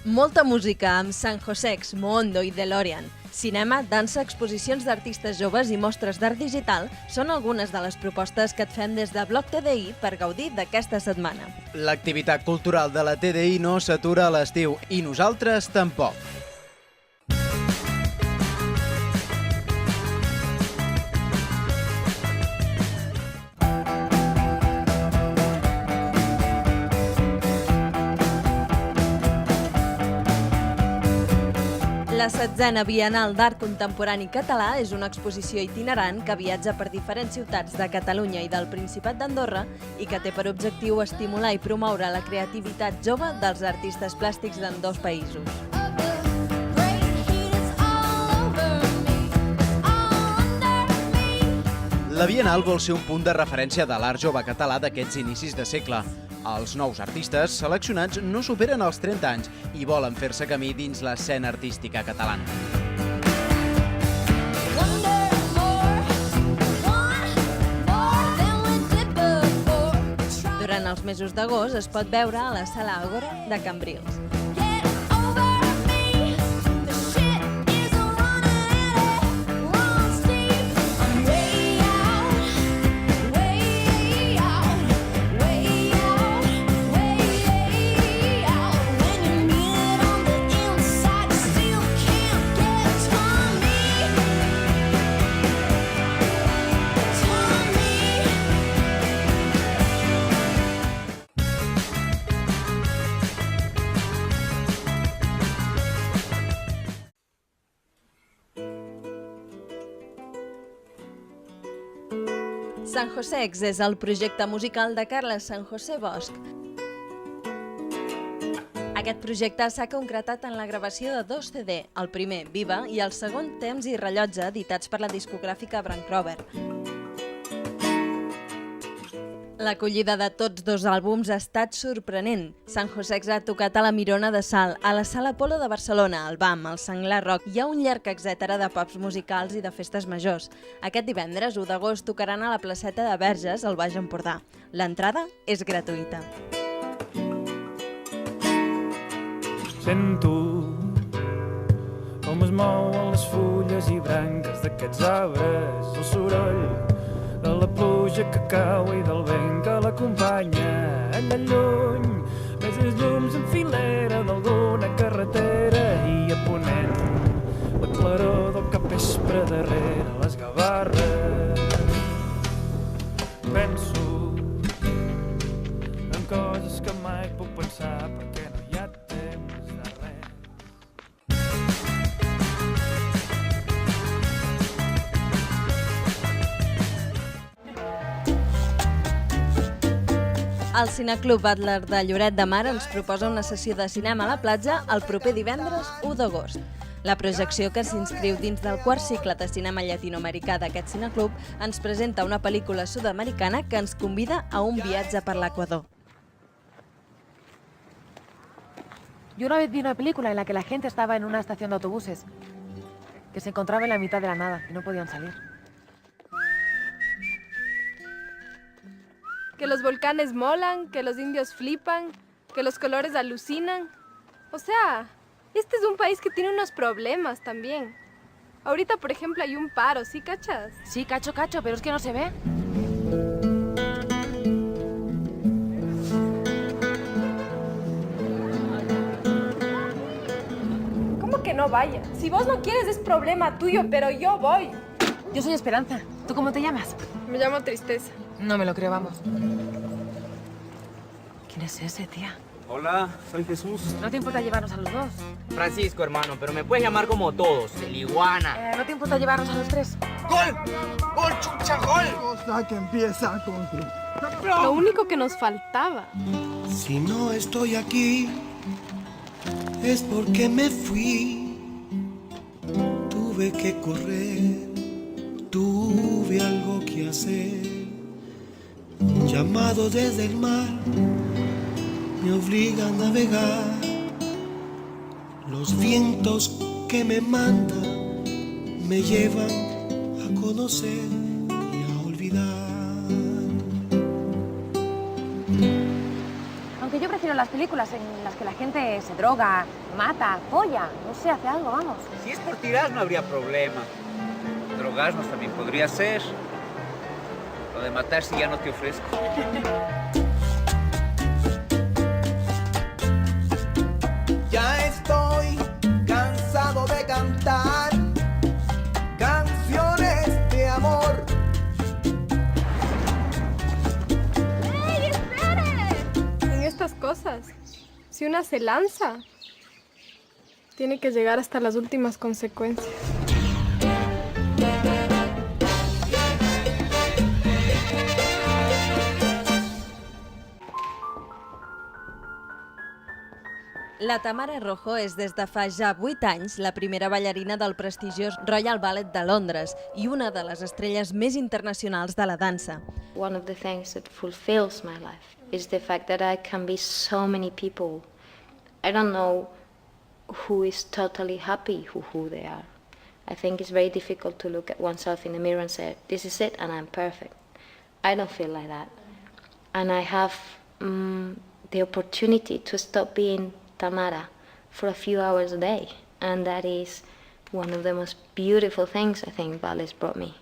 Molta música amb San Josex, Moondo i DeLorean. Cinema, dansa, exposicions d'artistes joves i mostres d'art digital són algunes de les propostes que et fem des de Bloc TDI per gaudir d'aquesta setmana. L'activitat cultural de la TDI no s'atura a l'estiu i nosaltres tampoc. La 16a Bienal d'Art Contemporani Català és una exposició itinerant que viatja per diferents ciutats de Catalunya i del Principat d'Andorra i que té per objectiu estimular i promoure la creativitat jove dels artistes plàstics d'ambdós països. La Bienal vol ser un punt de referència de l'art jove català d'aquests inicis de segle. Els nous artistes seleccionats no superen els 30 anys i volen fer-se camí dins l'escena artística catalana. Durant els mesos d'agost es pot veure a la Sala Àgora de Cambrils. San Josex és el projecte musical de Carles San José Bosch. Aquest projecte s'ha concretat en la gravació de 2 CD, el primer, Viva, i el segon, Temps i rellotge, editats per la discogràfica Brancrover. L'acollida de tots 2 àlbums ha estat sorprenent. San Josex ha tocat a la Mirona de Salt, a la Sala Apolo de Barcelona, al BAM, al Senglar Rock. Hi ha un llarg etcètera de pubs musicals i de festes majors. Aquest divendres, 1 d'agost, tocaran a la placeta de Verges, al Baix Empordà. L'entrada és gratuïta. Sento com es mouen les fulles i branques d'aquests arbres, el soroll de la pluja que cau i del vent que l'acompanya. Allà lluny, ves els llums en filera d'alguna carretera i a ponent la claror del capvespre darrere les gavarres. Penso en coses que mai puc pensar perquè no hi ha temps de res. El Cineclub Adler de Lloret de Mar ens proposa una sessió de cinema a la platja el proper divendres 1 d'agost. La projecció, que s'inscriu dins del 4è cicle de cinema llatinoamericà d'aquest cineclub, ens presenta una pel·lícula sud-americana que ens convida a un viatge per l'Equador. Yo una vez vi una película en la que la gente estaba en una estación de autobuses, que se encontraba en la mitad de la nada y no podían salir. Que los volcanes molan, que los indios flipan, que los colores alucinan. O sea, este es un país que tiene unos problemas también. Ahorita, por ejemplo, hay un paro, ¿sí cachas? Sí, cacho, pero es que no se ve. ¿Cómo que no vaya? Si vos no quieres es problema tuyo, pero yo voy. Yo soy Esperanza. ¿Tú cómo te llamas? Me llamo Tristeza. No me lo creo, vamos. ¿Quién es ese, tía? Hola, soy Jesús. ¿No te importa llevarnos a los 2? Francisco, hermano, pero me puedes llamar como todos, el iguana. ¿No te importa llevarnos a los 3? ¡Gol! ¡Gol, chucha, gol! Cosa que empieza con su... Lo único que nos faltaba. Si no estoy aquí, es porque me fui. Tuve que correr, tuve algo que hacer. Llamado desde el mar, me obliga a navegar. Los vientos que me mandan me llevan a conocer y a olvidar. Porque yo prefiero las películas en las que la gente se droga, mata, folla, no sé, hace algo, vamos. Si es por tirar no habría problema. Drogarnos también podría ser. Lo de matar si ya no te ofrezco. Ya estoy cansado de cantar canciones de amor. ¡Ey, espere! En estas cosas, si una se lanza, tiene que llegar hasta las últimas consecuencias. La Tamara Rojo és des de fa ja 8 anys la primera ballarina del prestigiós Royal Ballet de Londres i una de les estrelles més internacionals de la dansa. One of the things that fulfills my life is the fact that I can be so many people. I don't know who is totally happy who they are. I think it's very difficult to look at oneself in the mirror and say, this is it and I'm perfect. I don't feel like that. And I have the opportunity to stop being Tamara for a few hours a day. And that is one of the most beautiful things I think ballet's brought me.